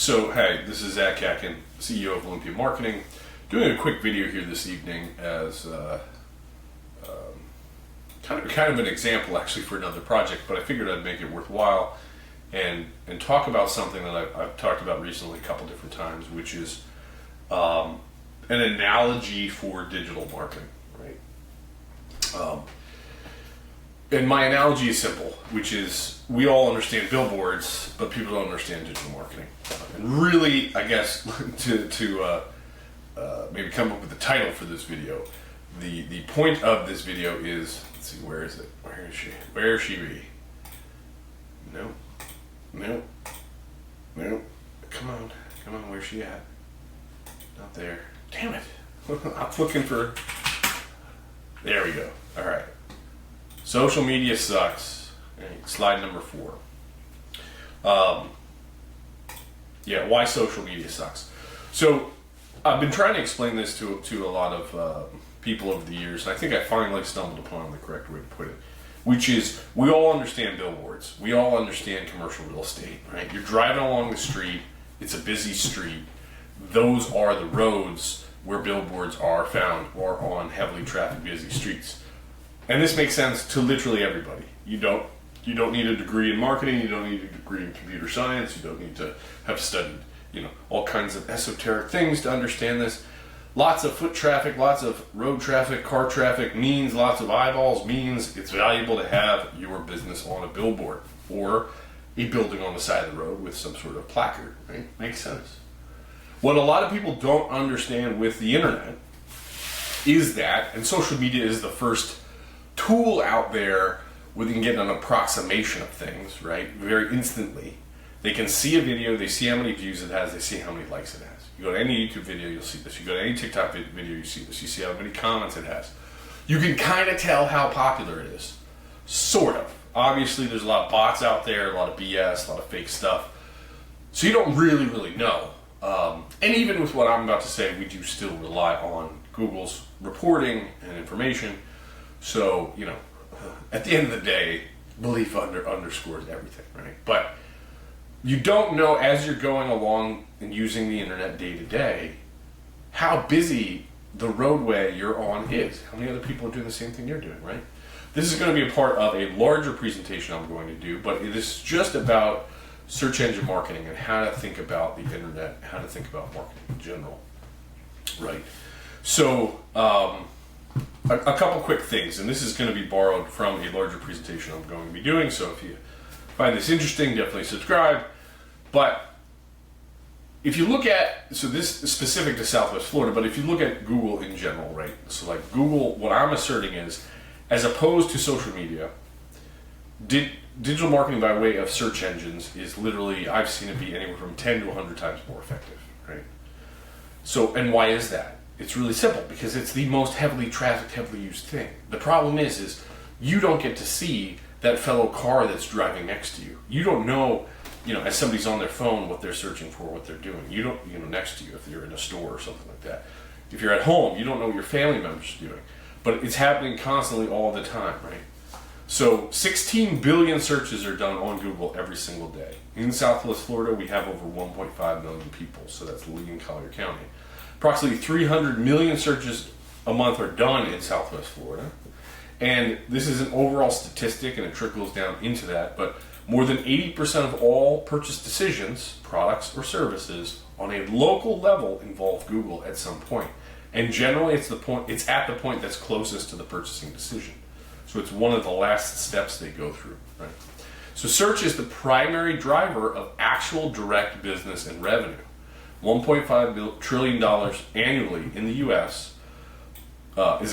So, hey, this is Zach Kakin, CEO of Olympia Marketing, doing a quick video here this evening as kind of an example actually for another project, but I figured I'd make it worthwhile and talk about something that I've talked about recently a couple different times, which is an analogy for digital marketing, right? And my analogy is simple, which is we all understand billboards, but people don't understand digital marketing. And really, I guess, to maybe come up with the title for this video, the point of this video is, let's see, where is it? Where is she? Where is she? No. Come on, where's she at? Not there. Damn it. I'm looking for, there we go. All right. Social media sucks. Right, slide number 4. Why social media sucks. So I've been trying to explain this to a lot of people over the years, and I think I finally stumbled upon the correct way to put it, which is we all understand billboards. We all understand commercial real estate, right? You're driving along the street. It's a busy street. Those are the roads where billboards are found or on heavily trafficked, busy streets. And this makes sense to literally everybody. You don't need a degree in marketing. You don't need a degree in computer science. You don't need to have studied, all kinds of esoteric things to understand this. Lots of foot traffic, lots of road traffic, car traffic means lots of eyeballs, means it's valuable to have your business on a billboard or a building on the side of the road with some sort of placard, right? Makes sense. What a lot of people don't understand with the internet is that, and social media is the first tool out there where they can get an approximation of things, right? Very instantly. They can see a video, they see how many views it has, they see how many likes it has. You go to any YouTube video, you'll see this. You go to any TikTok video, you see this. You see how many comments it has. You can kind of tell how popular it is. Sort of. Obviously, there's a lot of bots out there, a lot of BS, a lot of fake stuff. So you don't really know. And even with what I'm about to say, we do still rely on Google's reporting and information. So, at the end of the day, belief underscores everything, right? But you don't know as you're going along and using the internet day to day how busy the roadway you're on is. How many other people are doing the same thing you're doing, right? This is going to be a part of a larger presentation I'm going to do, but it is just about search engine marketing and how to think about the internet, how to think about marketing in general, right? So, a couple quick things, and this is going to be borrowed from a larger presentation I'm going to be doing, so if you find this interesting, definitely subscribe. But if you look at, so this is specific to Southwest Florida, but if you look at Google in general, right? So like Google, what I'm asserting is, as opposed to social media, digital marketing by way of search engines is literally, I've seen it be anywhere from 10 to 100 times more effective, right? So, and why is that? It's really simple, because it's the most heavily trafficked, heavily used thing. The problem is you don't get to see that fellow car that's driving next to you. You don't know, as somebody's on their phone, what they're searching for, what they're doing. You don't, next to you if you're in a store or something like that. If you're at home, you don't know what your family members are doing. But it's happening constantly all the time, right? So 16 billion searches are done on Google every single day. In Southwest Florida, we have over 1.5 million people, so that's Lee and Collier County. Approximately 300 million searches a month are done in Southwest Florida. And this is an overall statistic, and it trickles down into that, but more than 80% of all purchase decisions, products or services, on a local level involve Google at some point. And generally it's at the point that's closest to the purchasing decision. So it's one of the last steps they go through, right? So search is the primary driver of actual direct business and revenue. $1.5 trillion annually in the U.S. is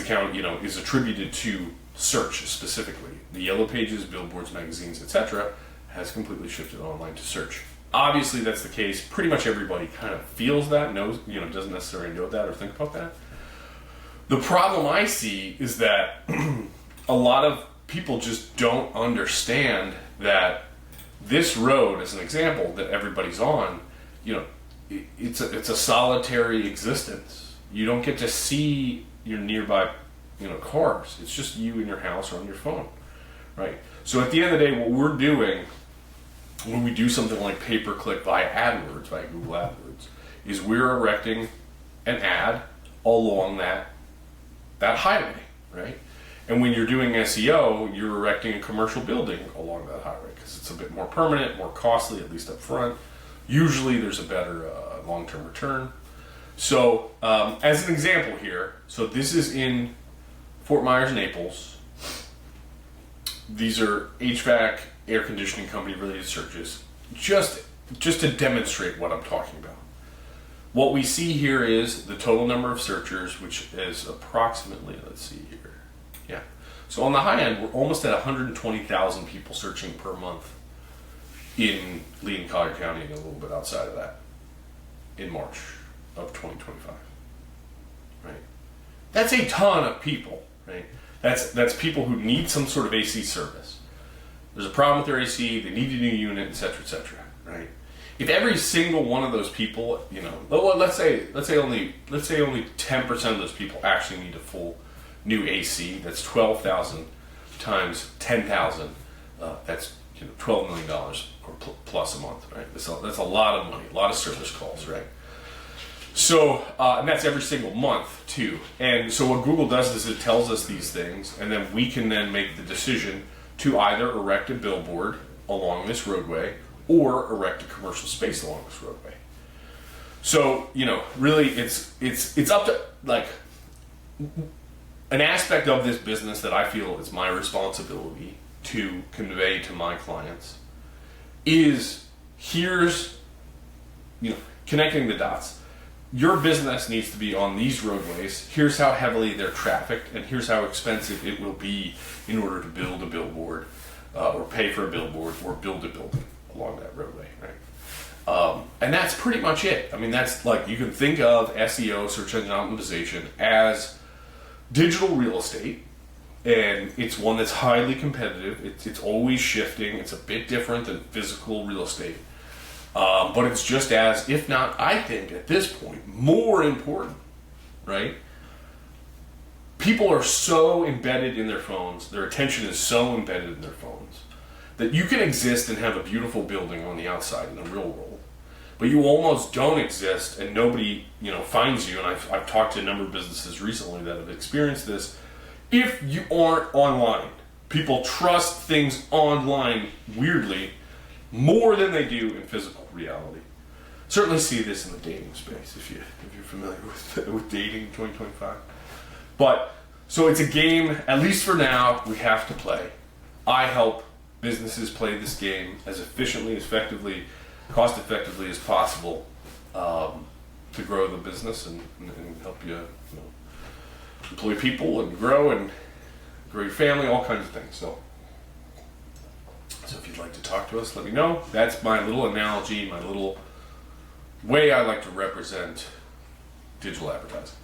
attributed to search specifically. The Yellow Pages, billboards, magazines, etc., has completely shifted online to search. Obviously, that's the case. Pretty much everybody kind of feels that, knows, doesn't necessarily know that or think about that. The problem I see is that a lot of people just don't understand that this road, as an example, that everybody's on, it's a solitary existence. You don't get to see your nearby, cars. It's just you in your house or on your phone, right? So at the end of the day, what we're doing when we do something like pay-per-click via AdWords, via Google AdWords, is we're erecting an ad along that highway, right? And when you're doing SEO, you're erecting a commercial building along that highway because it's a bit more permanent, more costly, at least up front. Usually there's a better long-term return. So as an example here, so this is in Fort Myers, Naples. These are HVAC, air conditioning company related searches, just to demonstrate what I'm talking about. What we see here is the total number of searchers, which is approximately, let's see here. Yeah. So on the high end, we're almost at 120,000 people searching per month in Lee and Collier County and a little bit outside of that in March of 2025. Right? That's a ton of people, right? That's people who need some sort of AC service. There's a problem with their AC, they need a new unit, etc., right? If every single one of those people, you know, well, let's say only 10% of those people actually need a full new AC. That's 12,000 times 10,000. That's $12 million or plus a month, right? That's a lot of money, a lot of service calls, right? So, and that's every single month too. And so what Google does is it tells us these things, and then we can then make the decision to either erect a billboard along this roadway or erect a commercial space along this roadway. So, really it's up to, like, an aspect of this business that I feel is my responsibility to convey to my clients is here's, connecting the dots. Your business needs to be on these roadways. Here's how heavily they're trafficked, and here's how expensive it will be in order to build a billboard, or pay for a billboard, or build a building along that roadway, right? And that's pretty much it. I mean, that's like, you can think of SEO, search engine optimization, as digital real estate, and it's one that's highly competitive. It's always shifting. It's a bit different than physical real estate. But it's just as, if not, I think at this point, more important, right? People are so embedded in their phones, their attention is so embedded in their phones, that you can exist and have a beautiful building on the outside in the real world, but you almost don't exist and nobody, finds you. And I've talked to a number of businesses recently that have experienced this. If you aren't online, people trust things online, weirdly, more than they do in physical reality. Certainly see this in the dating space if you're familiar with dating in 2025. But so it's a game, at least for now, we have to play. I help businesses play this game as efficiently, as effectively, cost effectively as possible, to grow the business and help you, employ people and grow your family, all kinds of things. So if you'd like to talk to us, let me know. That's my little analogy, my little way I like to represent digital advertising.